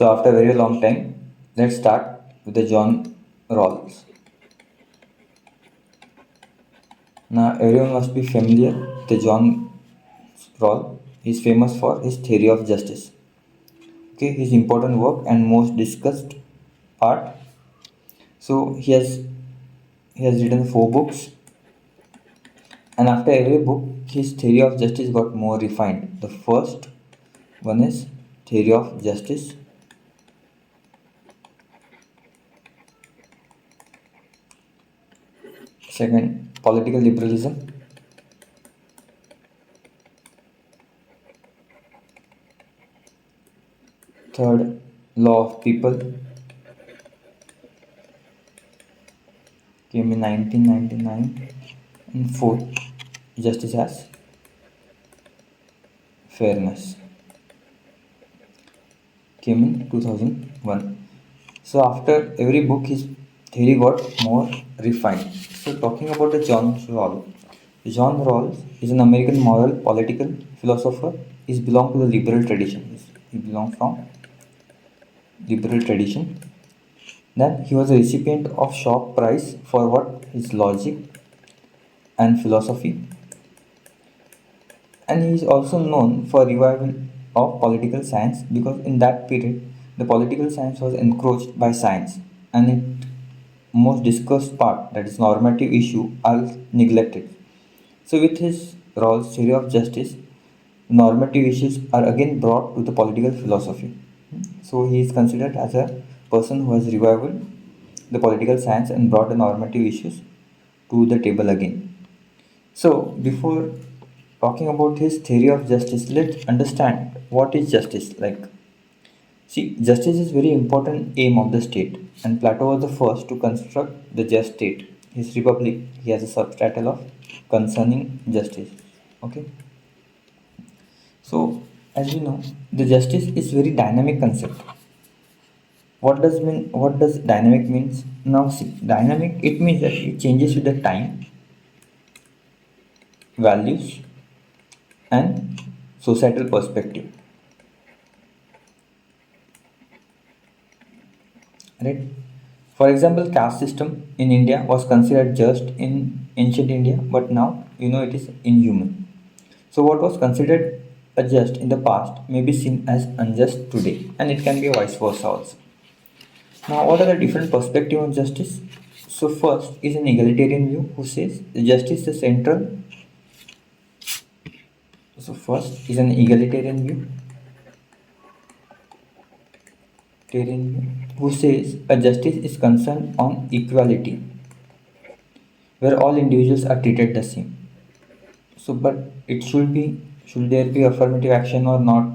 So after a very long time, let's start with the John Rawls. Now everyone must be familiar with the John Rawls. He is famous for his theory of justice. Okay, his important work and most discussed part. So he has written 4 books, and after every book, his theory of justice got more refined. The first one is theory of justice. Second, political liberalism. Third, law of people, came in 1999. And fourth, justice as fairness, came in 2001. So after every book, his theory got more refined. So talking about the John Rawls is an American moral political philosopher. He belongs to the liberal tradition. He belongs from liberal tradition. Then he was a recipient of Shaw Prize for what his logic and philosophy, and he is also known for revival of political science because in that period the political science was encroached by science, and its most discussed part, that is normative issue, are neglected. So with his Rawls theory of justice, normative issues are again brought to the political philosophy. So he is considered as a person who has revived the political science and brought the normative issues to the table again. So before talking about his theory of justice, let's understand what is justice. See, justice is very important aim of the state, and Plato was the first to construct the just state. His Republic, he has a subtitle of concerning justice. Okay. So as we know, the justice is very dynamic concept. What does dynamic means? Now see, dynamic, it means that it changes with the time, values, and societal perspective. Right? For example, caste system in India was considered just in ancient India, but now it is inhuman. So what was considered a just in the past may be seen as unjust today, and it can be vice versa also. Now, what are the different perspectives on justice? So first is an egalitarian view who says justice is central. So first is an egalitarian view who says a justice is concerned on equality, where all individuals are treated the same. So, but should there be affirmative action or not?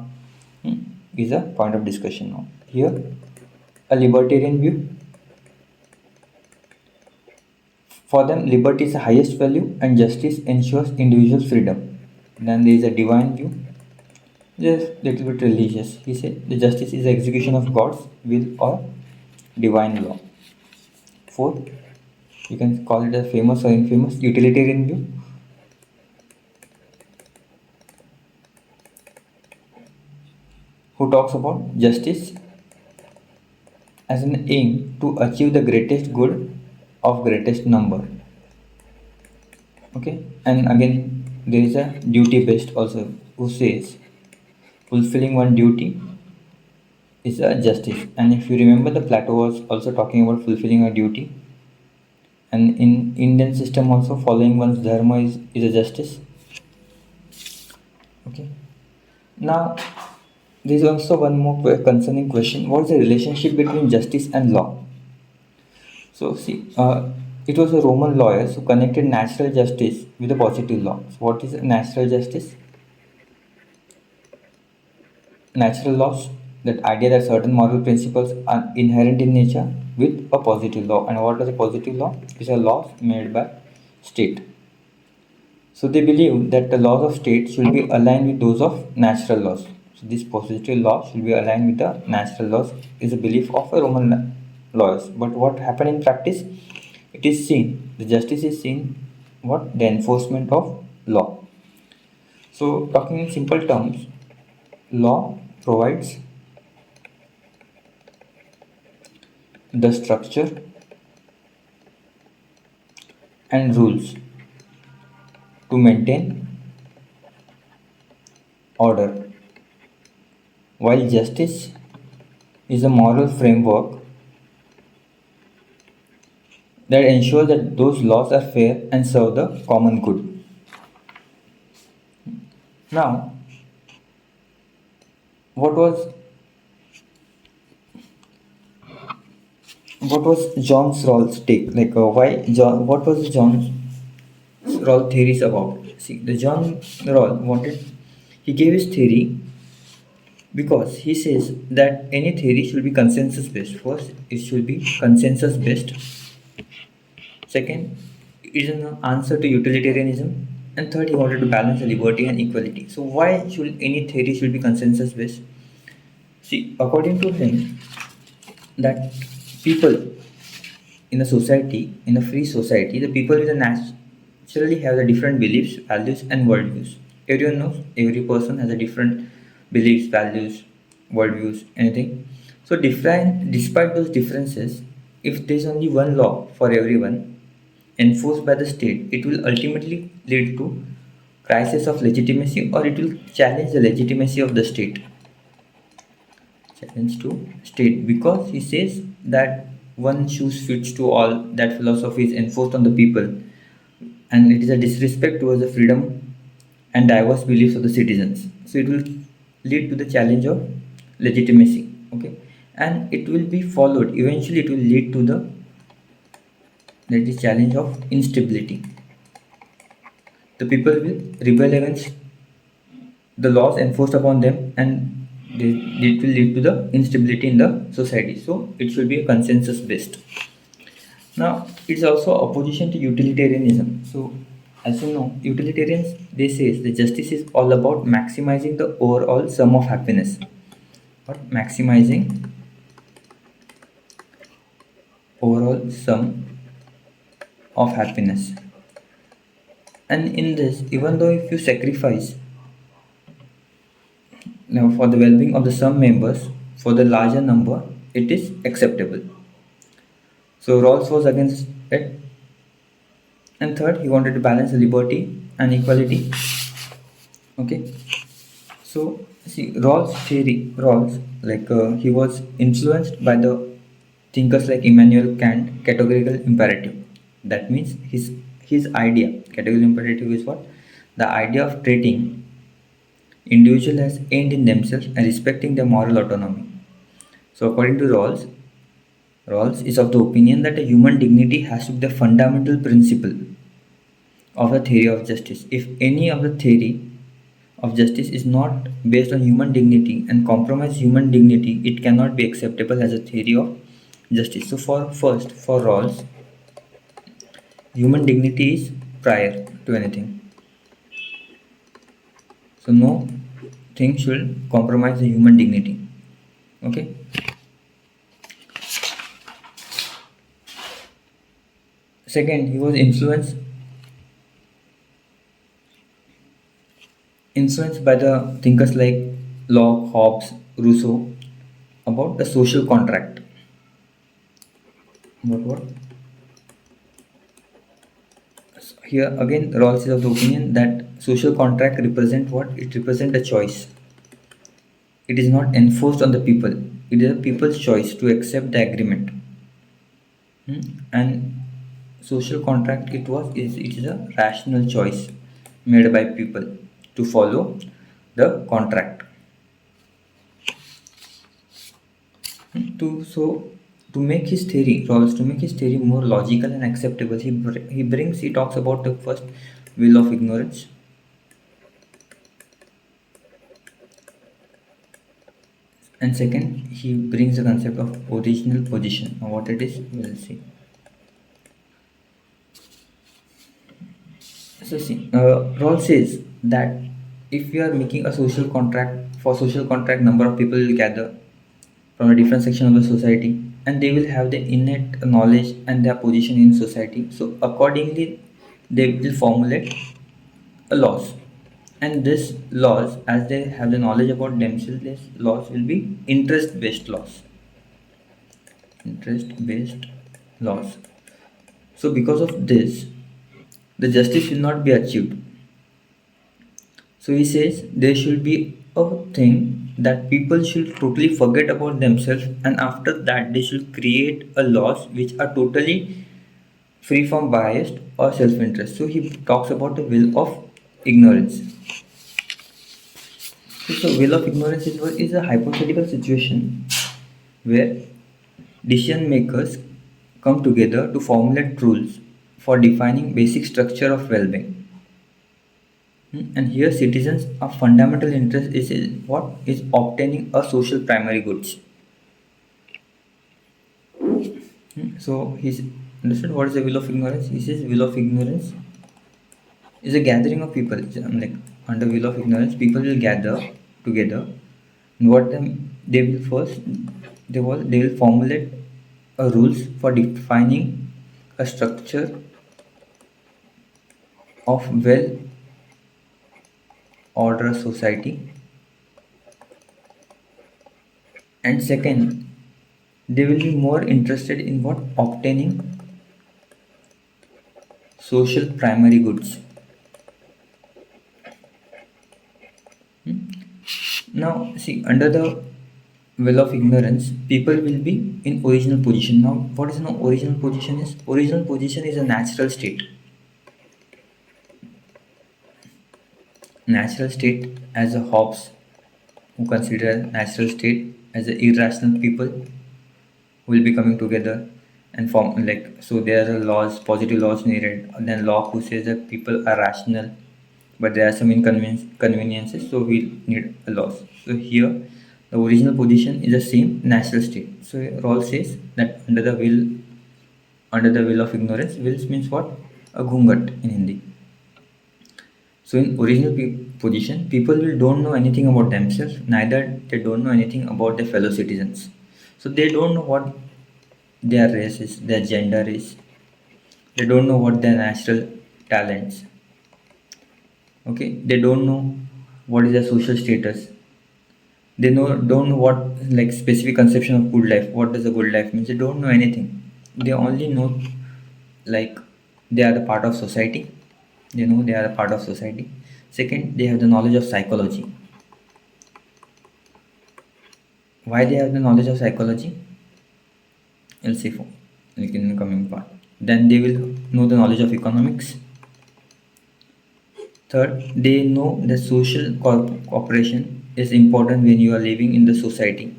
Is a point of discussion now. Here, a libertarian view. For them, liberty is the highest value and justice ensures individual freedom. Then there is a divine view, just little bit religious. He said the justice is the execution of God's will or divine law. Fourth, you can call it a famous or infamous utilitarian view, who talks about justice as an aim to achieve the greatest good of greatest number. Okay, and again there is a duty based also who says fulfilling one duty is a justice. And if you remember, the Plato was also talking about fulfilling a duty, and in Indian system also following one's dharma is a justice. Okay, now there is also one more concerning question: what is the relationship between justice and law? So see, it was a Roman lawyers who connected natural justice with a positive law. So what is natural justice? Natural laws, that idea that certain moral principles are inherent in nature, with a positive law. And what is a positive law? It's a law made by state. So they believe that the laws of state should be aligned with those of natural laws. So this positive law should be aligned with the natural laws is a belief of a Roman lawyers. But what happened in practice? It is seen, the justice is seen what? The enforcement of law. So talking in simple terms, law provides the structure and rules to maintain order, while justice is a moral framework that ensures that those laws are fair and serve the common good. Now, what was John's Rawls take? Why John? What was John's Rawls theories about? See, the John Rawls wanted. He gave his theory because he says that any theory should be consensus based. First, it should be consensus based. Second, it is an answer to utilitarianism. And third, he wanted to balance the liberty and equality. So why should any theory should be consensus based? See, according to him, that people in a society, in a free society, the people will naturally have the different beliefs, values, and worldviews. Everyone knows every person has a different beliefs, values, worldviews, anything. So, different, despite those differences, if there is only one law for everyone enforced by the state, it will ultimately lead to crisis of legitimacy, or it will challenge the legitimacy of the state. Challenge to state, because he says that one shoes fits to all, that philosophy is enforced on the people, and it is a disrespect towards the freedom and diverse beliefs of the citizens. So it will lead to the challenge of legitimacy. Okay, and it will be followed. Eventually, it will lead to the, that is, challenge of instability. The people will rebel against the laws enforced upon them, and it will lead to the instability in the society. So it should be a consensus based. Now it's also opposition to utilitarianism. So as you know, utilitarians, they say the justice is all about maximizing the overall sum of happiness, or maximizing overall sum of happiness. And in this, even though if you sacrifice now for the well-being of the some members for the larger number, it is acceptable. So Rawls was against it. And third, he wanted to balance liberty and equality. Okay. So see, Rawls theory, Rawls, he was influenced by the thinkers like Immanuel Kant, categorical imperative. That means his idea, categorical imperative is what? The idea of treating individual as end in themselves and respecting their moral autonomy. So according to Rawls is of the opinion that a human dignity has to be the fundamental principle of the theory of justice. If any of the theory of justice is not based on human dignity and compromise human dignity, it cannot be acceptable as a theory of justice. So for Rawls, human dignity is prior to anything. So no thing should compromise the human dignity. Okay. Second, he was influenced by the thinkers like Locke, Hobbes, Rousseau about the social contract. What? Here again, Rawls is of the opinion that social contract represent what? It represents a choice. It is not enforced on the people. It is a people's choice to accept the agreement. And social contract, it is a rational choice made by people to follow the contract. To make his theory, Rawls, to make his theory more logical and acceptable, he talks about the first will of ignorance, and second he brings the concept of original position. Now what it is, we'll see. So see, Rawls says that if we are making a social contract, for social contract, number of people will gather from a different section of the society, and they will have the innate knowledge and their position in society. So accordingly, they will formulate a laws, and these laws, as they have the knowledge about themselves, these laws will be interest-based laws. interest based laws. So because of this, the justice will not be achieved. So he says there should be a thing that people should totally forget about themselves, and after that they should create a laws which are totally free from bias or self-interest. So he talks about the will of ignorance. So will of ignorance is a hypothetical situation where decision makers come together to formulate rules for defining basic structure of well-being. And here citizens' a fundamental interest is in what is obtaining a social primary goods. So he's understood what is the will of ignorance. He says will of ignorance is a gathering of people. Like under will of ignorance, people will gather together. And what they will first they will formulate a rules for defining a structure of well order society. And second, they will be more interested in what obtaining social primary goods. Now, see, under the will of ignorance, people will be in original position. Now, what is an original position is? Original position is a natural state. Natural state as a Hobbes, who consider natural state as a irrational people who will be coming together and form like so there are laws, positive laws needed. And then Locke who says that people are rational, but there are some inconveniences, so we need a laws. So here the original position is the same natural state. So Rawls says that under the will of ignorance, wills means what? A ghungat in Hindi. So in original position, people will don't know anything about themselves, neither they don't know anything about their fellow citizens. So they don't know what their race is, their gender is. They don't know what their natural talents. Okay, they don't know what is their social status. They don't know what like specific conception of good life. What does a good life mean? They don't know anything. They only know like they are the part of society. They know they are a part of society. Second, they have the knowledge of psychology. Why they have the knowledge of psychology? We'll see for like in the coming part. Then they will know the knowledge of economics. Third, they know that social cooperation is important when you are living in the society.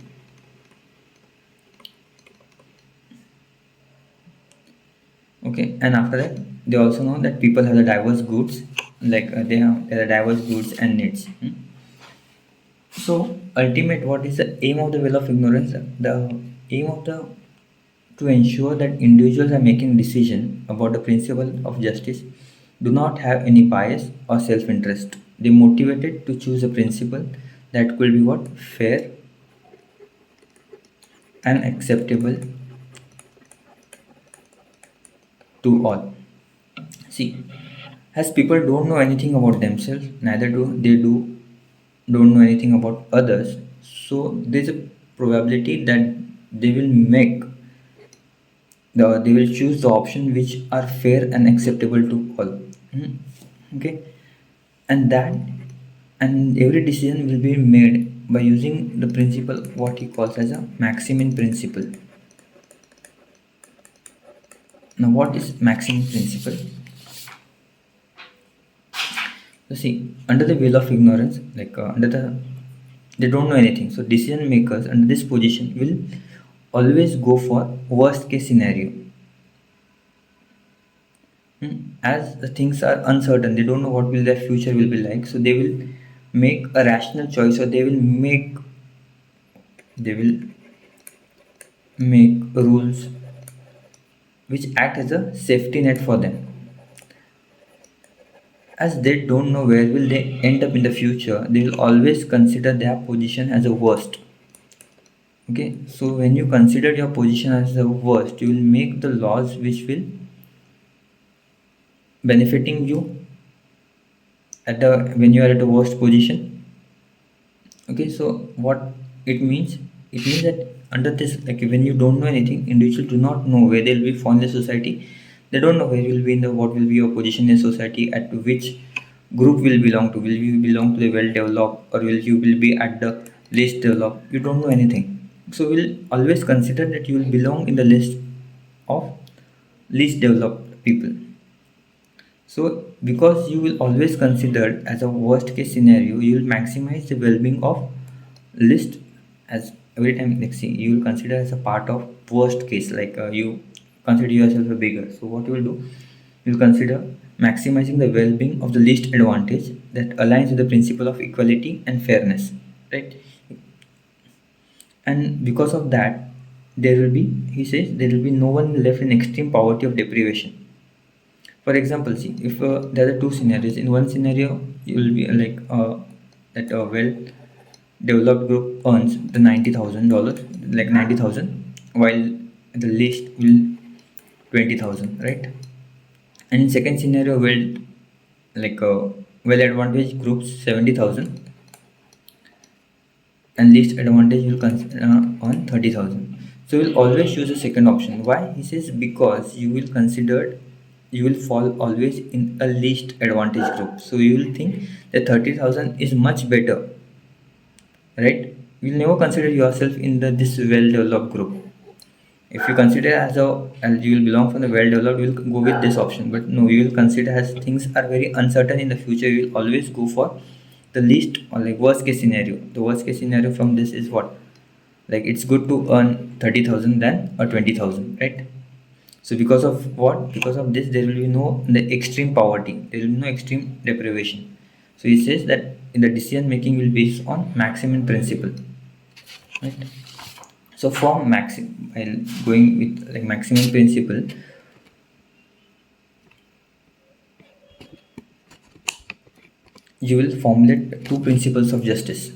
Okay, and after that, they also know that people have the diverse goods, like there are diverse goods and needs. So, ultimate, what is the aim of the will of ignorance? The aim of the to ensure that individuals are making decision about the principle of justice do not have any bias or self-interest. They motivated to choose a principle that could be what fair and acceptable to all. See, as people don't know anything about themselves, neither do don't know anything about others. So there's a probability that they will make they will choose the option which are fair and acceptable to all. Hmm. Okay, and that and every decision will be made by using the principle what he calls as a maximum principle. Now what is maximum principle? So see, under the veil of ignorance, like under the they don't know anything, so decision makers under this position will always go for worst case scenario. As the things are uncertain, they don't know what will their future will be like, so they will make a rational choice, or they will make rules which act as a safety net for them. As they don't know where will they end up in the future, they will always consider their position as a worst. Okay, so when you consider your position as the worst, you will make the laws which will benefiting you at the when you are at the worst position. Okay, so what it means? It means that Under this, like when you don't know anything, individuals do not know where they'll be found in the society. They don't know where you will be in the what will be your position in society, at which group will belong to. Will you belong to the well developed, or will you will be at the least developed? You don't know anything. So we'll always consider that you will belong in the list of least developed people. So, because you will always consider as a worst case scenario, you will maximize the well-being of list as every time. Like see, you will consider as a part of worst case. Like you consider yourself a bigger. So what you will do, you will consider maximizing the well-being of the least advantage that aligns with the principle of equality and fairness, right? And because of that, there will be, he says, there will be no one left in extreme poverty of deprivation. For example, see, if there are two scenarios. In one scenario, you will be that a well developed group earns the $90,000, like 90,000, while the least will 20,000, right? And in second scenario, well advantaged groups 70,000, and least advantage will consider on 30,000. So we'll always choose the second option. Why? He says because you will fall always in a least advantage group. So you will think that 30,000 is much better, right? You'll never consider yourself in the this well developed group. If you consider as you will belong from the well developed, you will go with this option. But no, you will consider as things are very uncertain in the future. You will always go for the least or like worst case scenario. The worst case scenario from this is what? Like it's good to earn 30,000 than or 20,000, right? So because of what? Because of this, there will be no the extreme poverty. There will be no extreme deprivation. So he says that in the decision making will be based on maximum principle, right? So from maximum, while going with like maximum principle, you will formulate two principles of justice.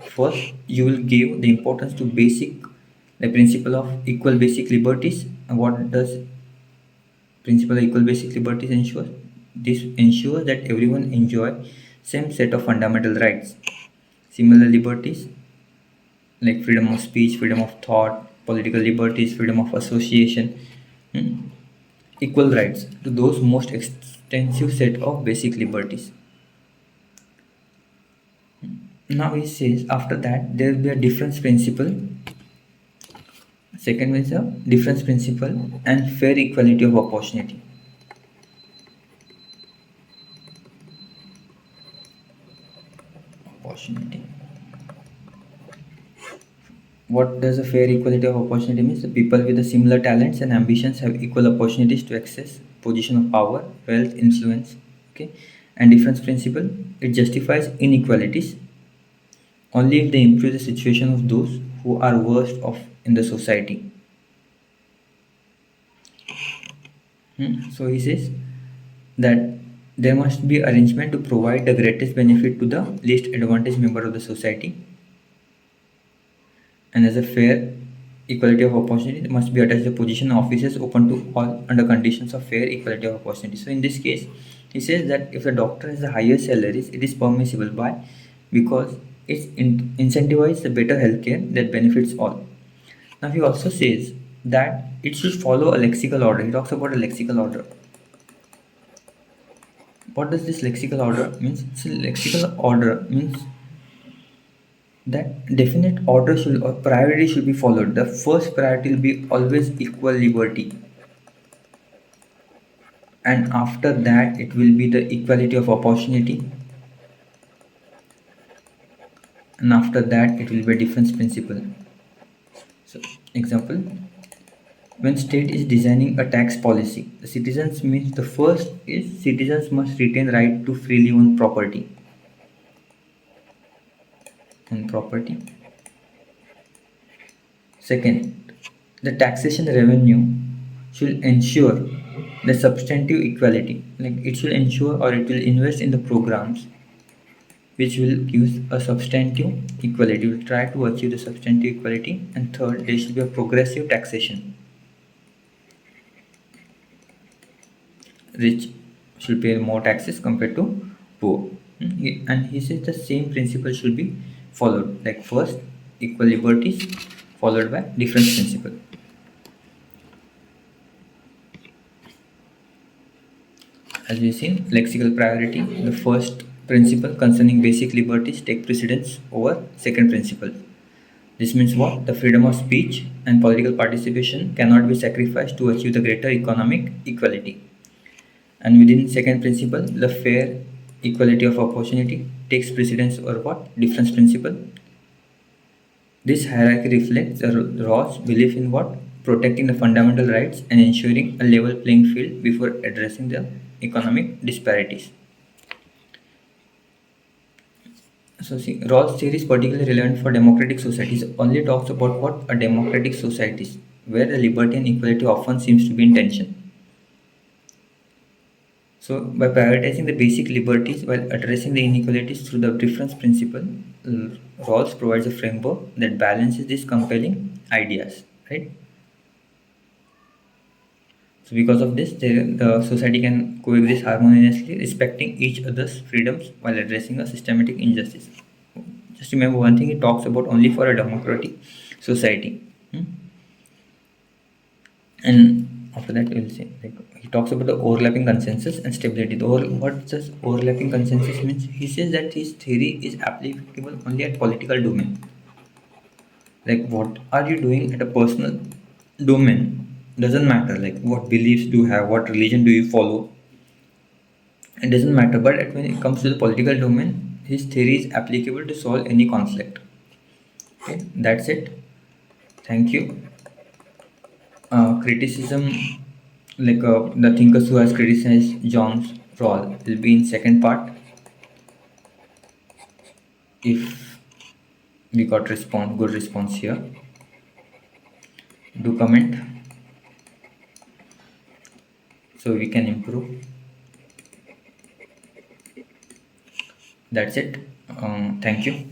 First, you will give the importance to the principle of equal basic liberties. And what does principle of equal basic liberties ensure? This ensures that everyone enjoy same set of fundamental rights, similar liberties like freedom of speech, freedom of thought, political liberties, freedom of association, hmm, equal rights to those most extensive set of basic liberties. Now he says after that there will be a difference principle. Second one is a difference principle and fair equality of opportunity. Opportunity. What does a fair equality of opportunity means? The people with the similar talents and ambitions have equal opportunities to access position of power, wealth, influence. Okay, and difference principle, it justifies inequalities only if they improve the situation of those who are worst off in the society. So he says that there must be arrangement to provide the greatest benefit to the least advantaged member of the society, and as a fair equality of opportunity there must be attached the position offices open to all under conditions of fair equality of opportunity. So in this case, he says that if a doctor has the highest salaries, it is permissible. Why? Because incentivizes the better healthcare that benefits all. Now he also says that it should follow a lexical order. He talks about a lexical order. What does this lexical order means? So lexical order means that definite order should or priority should be followed. The first priority will be always equal liberty, and after that it will be the equality of opportunity, and after that it will be a difference principle. So example, when state is designing a tax policy, the citizens means the first is citizens must retain right to freely own property and property. Second, the taxation revenue should ensure the substantive equality. Like it should ensure or it will invest in the programs which will give a substantive equality. Will try to achieve the substantive equality. And third, there should be a progressive taxation. Rich should pay more taxes compared to poor. And he says the same principle should be followed. Like first, equal liberties. followed by difference principle. As we've seen, lexical priority, the first principle concerning basic liberties take precedence over second principle. This means what? The freedom of speech and political participation cannot be sacrificed to achieve the greater economic equality. And within second principle, the fair equality of opportunity takes precedence over what? Difference principle. This hierarchy reflects the Rawls' belief in what? Protecting the fundamental rights and ensuring a level playing field before addressing the economic disparities. So see, Rawls' theory is particularly relevant for democratic societies. Only talks about what a democratic societies, where the liberty and equality often seems to be in tension. So, by prioritizing the basic liberties while addressing the inequalities through the difference principle, Rawls provides a framework that balances these compelling ideas, right? So, because of this, the society can coexist harmoniously, respecting each other's freedoms while addressing a systematic injustice. Just remember one thing: it talks about only for a democratic society. Hmm? And after that we'll see, like, he talks about the overlapping consensus and stability. What does overlapping consensus means? He says that his theory is applicable only at political domain. Like, what are you doing at a personal domain doesn't matter. Like, what beliefs do you have, what religion do you follow, it doesn't matter. But when it comes to the political domain, his theory is applicable to solve any conflict. Okay, that's it. Thank you. Criticism, like the thinkers who has criticized John's role will be in second part. If we got good response here, do comment so we can improve. That's it. Thank you.